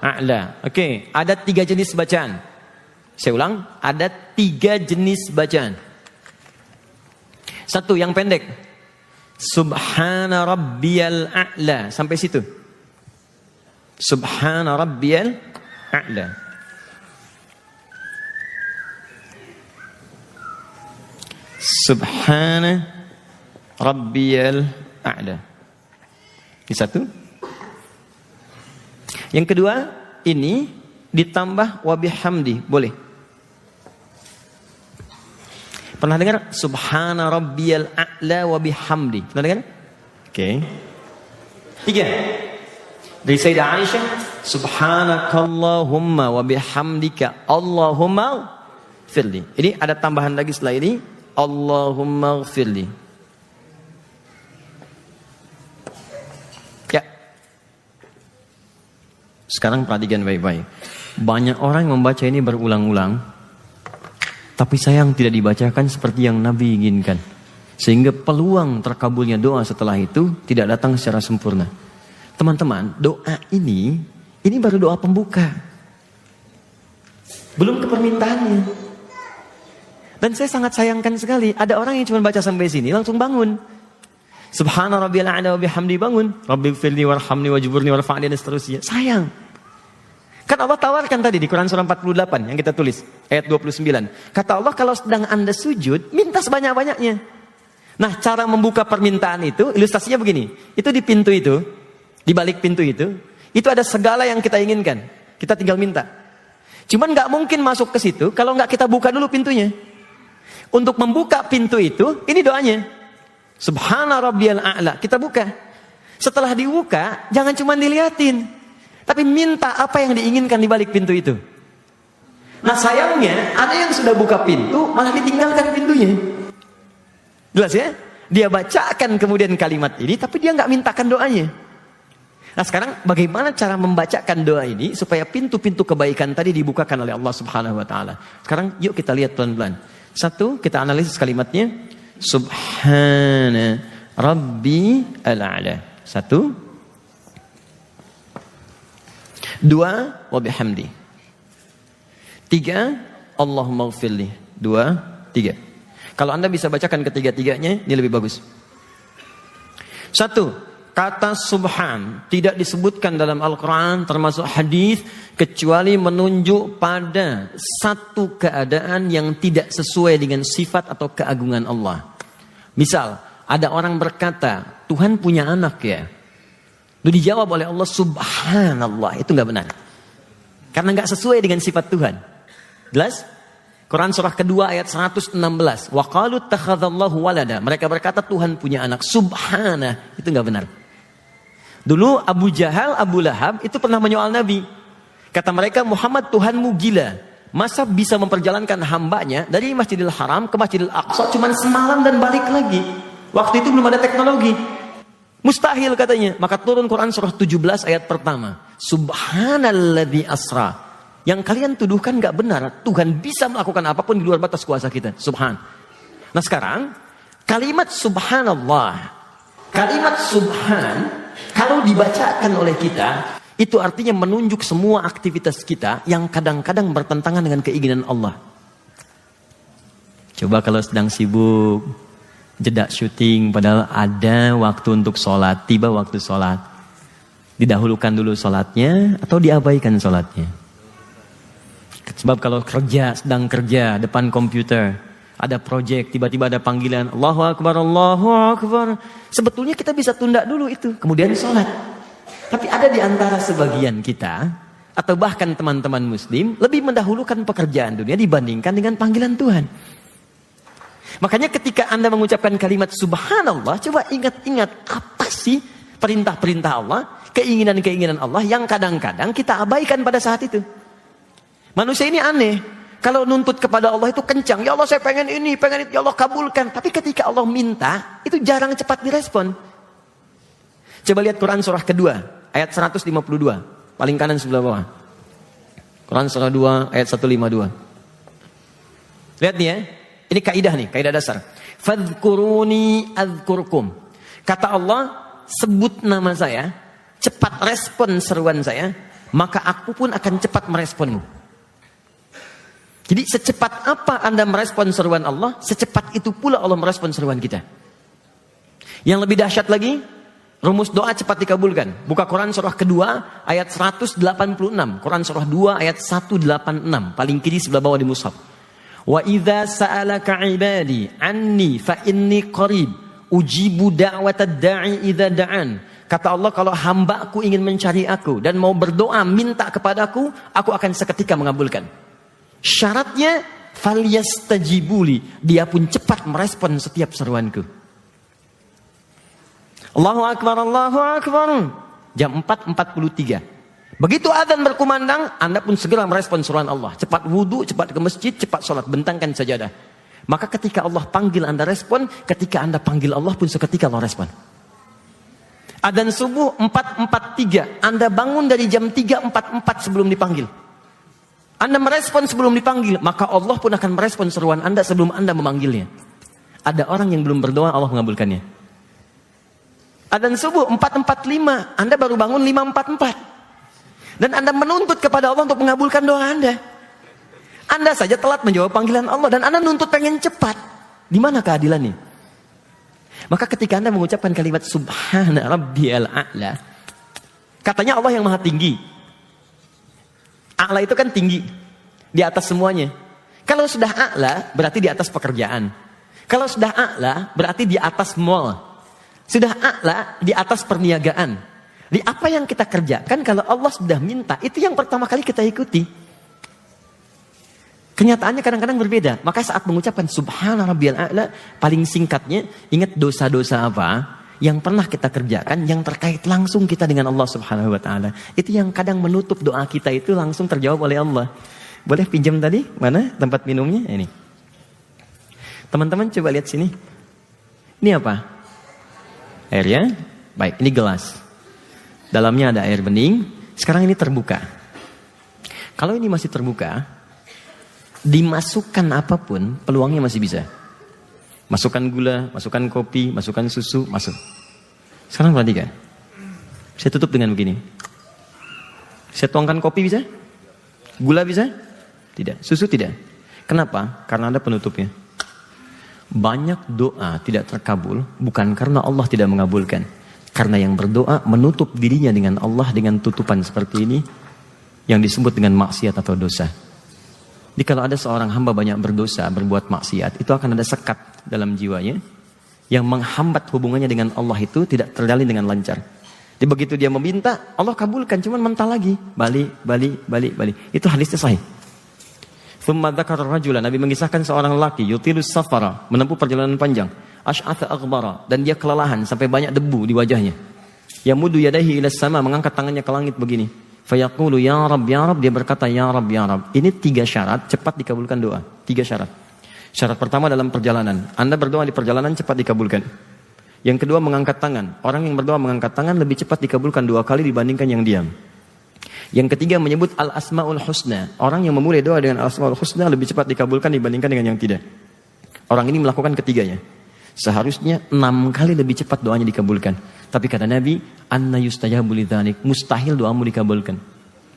a'la. Oke, ada 3 jenis bacaan. Saya ulang, ada 3 jenis bacaan. Satu yang pendek. Subhana rabbiyal a'la. Sampai situ. Subhana rabbiyal a'la. Subhana rabbiyal a'la. Ini satu. Yang kedua, ini ditambah wa bihamdi, boleh. Pernah dengar subhana rabbiyal a'la wa bihamdi? Pernah dengar? Oke. 3. Dari Sayyidah Aisyah, subhanakallahumma wa bihamdika Allahumma firli. Ini ada tambahan lagi setelah ini, Allahumma firli. Ya. Sekarang perhatikan baik-baik. Banyak orang yang membaca ini berulang-ulang, tapi sayang tidak dibacakan seperti yang Nabi inginkan. Sehingga peluang terkabulnya doa setelah itu tidak datang secara sempurna. Teman-teman, doa ini baru doa pembuka. Belum ke permintaannya. Dan saya sangat sayangkan sekali, ada orang yang cuma baca sampai sini langsung bangun. Subhana rabbiyal a'la wa bihamdi, bangun. Rabbighfirli warhamni wajburni warfa'ni, dan seterusnya. Sayang. Kan Allah tawarkan tadi di Quran surah 48 yang kita tulis, ayat 29. Kata Allah, kalau sedang Anda sujud, minta sebanyak-banyaknya. Nah, cara membuka permintaan itu, ilustrasinya begini. Itu di pintu itu, di balik pintu itu ada segala yang kita inginkan. Kita tinggal minta. Cuman gak mungkin masuk ke situ kalau gak kita buka dulu pintunya. Untuk membuka pintu itu, ini doanya. Subhana rabbiyal a'la. Kita buka. Setelah dibuka, jangan cuma diliatin, tapi minta apa yang diinginkan di balik pintu itu. Nah sayangnya, ada yang sudah buka pintu, malah ditinggalkan pintunya. Jelas ya? Dia bacakan kemudian kalimat ini, tapi dia nggak mintakan doanya. Nah sekarang bagaimana cara membacakan doa ini supaya pintu-pintu kebaikan tadi dibukakan oleh Allah Subhanahu wa taala. Sekarang yuk kita lihat pelan-pelan. Satu, kita analisis kalimatnya. Subhana rabbi al-a'la. 1. 2, wa bihamdi. 3, Allahumma ghfirli. 2, 3. Kalau Anda bisa bacakan ketiga-tiganya, ini lebih bagus. 1, kata subhan tidak disebutkan dalam Al-Quran termasuk hadis kecuali menunjuk pada satu keadaan yang tidak sesuai dengan sifat atau keagungan Allah. Misal, ada orang berkata, Tuhan punya anak ya. Lalu dijawab oleh Allah, subhanallah. Itu nggak benar. Karena nggak sesuai dengan sifat Tuhan. Jelas? Quran surah kedua ayat 116. Wa qalu ittakhadallahu walada. Mereka berkata Tuhan punya anak. Subhana. Itu nggak benar. Dulu Abu Jahal, Abu Lahab itu pernah menyoal Nabi. Kata mereka, Muhammad Tuhanmu gila. Masa bisa memperjalankan hambanya dari Masjidil Haram ke Masjidil Aqsa cuma semalam dan balik lagi. Waktu itu belum ada teknologi. Mustahil katanya. Maka turun Quran surah 17 ayat pertama. Subhanalladzi asra. Yang kalian tuduhkan gak benar. Tuhan bisa melakukan apapun di luar batas kuasa kita. Subhan. Nah sekarang, kalimat subhanallah, kalimat subhan, kalau dibacakan oleh kita, itu artinya menunjuk semua aktivitas kita yang kadang-kadang bertentangan dengan keinginan Allah. Coba kalau sedang sibuk, jeda syuting, padahal ada waktu untuk sholat, tiba waktu sholat. Didahulukan dulu sholatnya atau diabaikan sholatnya? Sebab kalau sedang kerja depan komputer, ada proyek, tiba-tiba ada panggilan, Allahu Akbar, Allahu Akbar. Sebetulnya kita bisa tunda dulu itu, kemudian sholat. Tapi ada di antara sebagian kita, atau bahkan teman-teman muslim, lebih mendahulukan pekerjaan dunia dibandingkan dengan panggilan Tuhan. Makanya ketika Anda mengucapkan kalimat subhanallah, coba ingat-ingat apa sih perintah-perintah Allah, keinginan-keinginan Allah yang kadang-kadang kita abaikan pada saat itu. Manusia ini aneh. Kalau nuntut kepada Allah itu kencang. Ya Allah saya pengen ini, pengen itu. Ya Allah kabulkan. Tapi ketika Allah minta, itu jarang cepat direspon. Coba lihat Quran surah kedua. Ayat 152. Paling kanan sebelah bawah. Quran surah 2 ayat 152. Lihat nih ya. Ini kaidah nih, kaidah dasar. Fadhkuruni adzkurkum. Kata Allah, sebut nama saya. Cepat respon seruan saya. maka aku pun akan cepat meresponmu. Jadi secepat apa Anda merespon seruan Allah, secepat itu pula Allah merespon seruan kita. Yang lebih dahsyat lagi, rumus doa cepat dikabulkan. Buka Quran surah kedua ayat 186. Quran surah 2 ayat 186. Paling kiri sebelah bawah di mushaf. Wa idza sa'alaka 'ibadi 'anni fa inni qarib ujibu da'watad da'i idza da'an. Kata Allah, kalau hambaku ingin mencari aku dan mau berdoa minta kepadaku, aku akan seketika mengabulkan. Syaratnya falyastajibuli, dia pun cepat merespon setiap seruanku. Allahu Akbar, Allahu Akbar. Jam 4.43. Begitu azan berkumandang, Anda pun segera merespon seruan Allah. Cepat wudu, cepat ke masjid, cepat sholat, bentangkan sajadah. Maka ketika Allah panggil Anda respon, ketika Anda panggil Allah pun seketika Allah respon. Adzan subuh 4.43, Anda bangun dari jam 3.44 sebelum dipanggil. Anda merespon sebelum dipanggil, maka Allah pun akan merespon seruan Anda sebelum Anda memanggilnya. Ada orang yang belum berdoa, Allah mengabulkannya. Adzan subuh 4.45, Anda baru bangun 5.44. Dan Anda menuntut kepada Allah untuk mengabulkan doa Anda. Anda saja telat menjawab panggilan Allah dan Anda nuntut pengen cepat. Di mana keadilannya? Maka ketika Anda mengucapkan kalimat Subhana Rabbiyal A'la, katanya Allah yang maha tinggi. A'la itu kan tinggi, di atas semuanya. Kalau sudah A'la berarti di atas pekerjaan. Kalau sudah A'la berarti di atas mall. Sudah A'la di atas perniagaan. Di apa yang kita kerjakan, kalau Allah sudah minta, itu yang pertama kali kita ikuti. Kenyataannya kadang-kadang berbeda. Maka saat mengucapkan Subhana Rabbiyal A'la, paling singkatnya, ingat dosa-dosa apa yang pernah kita kerjakan, yang terkait langsung kita dengan Allah Subhanahu wa Ta'ala. Itu yang kadang menutup doa kita itu langsung terjawab oleh Allah. Boleh pinjam tadi? Mana tempat minumnya? Ini. Teman-teman coba lihat sini. Ini apa? Air ya? Baik, ini gelas. Dalamnya ada air bening. Sekarang ini terbuka. Kalau ini masih terbuka, dimasukkan apapun, peluangnya masih bisa. Masukkan gula, masukkan kopi, masukkan susu, masuk. Sekarang perhatikan. Saya tutup dengan begini. Saya tuangkan kopi bisa? Gula bisa? Tidak. Susu tidak. Kenapa? Karena ada penutupnya. Banyak doa tidak terkabul bukan karena Allah tidak mengabulkan. Karena yang berdoa menutup dirinya dengan Allah dengan tutupan seperti ini yang disebut dengan maksiat atau dosa. Jadi kalau ada seorang hamba banyak berdosa, berbuat maksiat, itu akan ada sekat dalam jiwanya yang menghambat hubungannya dengan Allah itu tidak terjalin dengan lancar. Jadi begitu dia meminta, Allah kabulkan, cuman mental lagi. Balik. Itu hadisnya sahih. Thumma dzakara rajulan, Nabi mengisahkan seorang laki yutilus safara, menempuh perjalanan panjang, asy'atha aghbara, dan dia kelelahan sampai banyak debu di wajahnya. Yamuddu yadayhi ilas sama, mengangkat tangannya ke langit begini. Fayaqulu ya Rabb, dia berkata ya Rabb, ya Rabb. Ini 3 syarat cepat dikabulkan doa. 3 syarat. Syarat pertama dalam perjalanan. Anda berdoa di perjalanan cepat dikabulkan. Yang kedua mengangkat tangan. Orang yang berdoa mengangkat tangan lebih cepat dikabulkan 2 kali dibandingkan yang diam. Yang ketiga menyebut al-asma'ul husna. Orang yang memulai doa dengan al-asma'ul husna lebih cepat dikabulkan dibandingkan dengan yang tidak. Orang ini melakukan ketiganya. Seharusnya 6 kali lebih cepat doanya dikabulkan. Tapi kata Nabi, anna yustajabu lidzalik, mustahil doamu dikabulkan.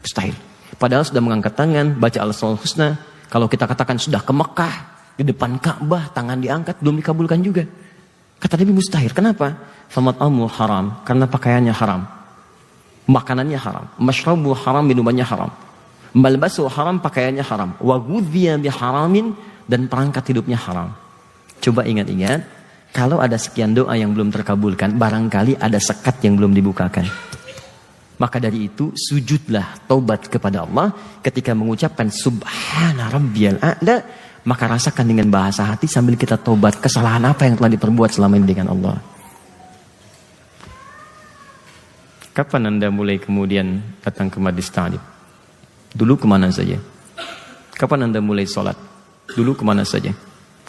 Mustahil. Padahal sudah mengangkat tangan, baca al-asmaul husna. Kalau kita katakan sudah ke Mekah, di depan Ka'bah, tangan diangkat, belum dikabulkan juga. Kata Nabi mustahil. Kenapa? Famat'amu haram, karena pakaiannya haram. Makanannya haram. Mashrabu haram, minumannya haram. Malbasu haram, pakaiannya haram. Wa ghudhiya biharamin, dan perangkat hidupnya haram. Coba ingat-ingat, kalau ada sekian doa yang belum terkabulkan, barangkali ada sekat yang belum dibukakan. Maka dari itu, sujudlah taubat kepada Allah ketika mengucapkan Subhana Rabbiyal A'la, maka rasakan dengan bahasa hati sambil kita taubat kesalahan apa yang telah diperbuat selama ini dengan Allah. Kapan Anda mulai kemudian datang ke majlis ta'lim? Dulu kemana saja? Kapan Anda mulai sholat? Dulu kemana saja?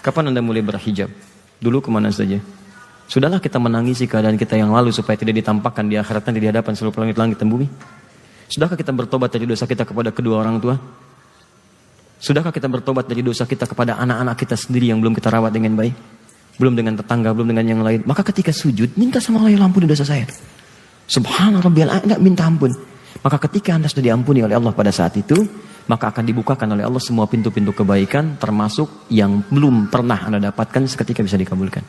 Kapan Anda mulai berhijab? Dulu kemana saja? Sudahlah kita menangisi keadaan kita yang lalu supaya tidak ditampakkan di akhirat nanti di hadapan seluruh langit-langit dan bumi. Sudahkah kita bertobat dari dosa kita kepada kedua orang tua? Sudahkah kita bertobat dari dosa kita kepada anak-anak kita sendiri yang belum kita rawat dengan baik? Belum dengan tetangga, belum dengan yang lain. Maka ketika sujud, minta sama Allah, ya ampuni dosa saya. Subhana Rabbiyal A'la, minta ampun. Maka ketika Anda sudah diampuni oleh Allah pada saat itu, maka akan dibukakan oleh Allah semua pintu-pintu kebaikan, termasuk yang belum pernah Anda dapatkan seketika bisa dikabulkan.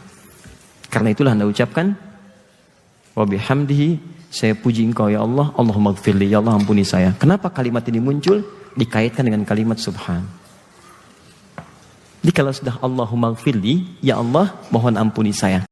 Karena itulah Anda ucapkan, wa bihamdihi, saya puji Engkau ya Allah, Allahumma gfirli, ya Allah ampuni saya. Kenapa kalimat ini muncul? Dikaitkan dengan kalimat subhan. Jadi kalau sudah Allahumma gfirli, ya Allah mohon ampuni saya.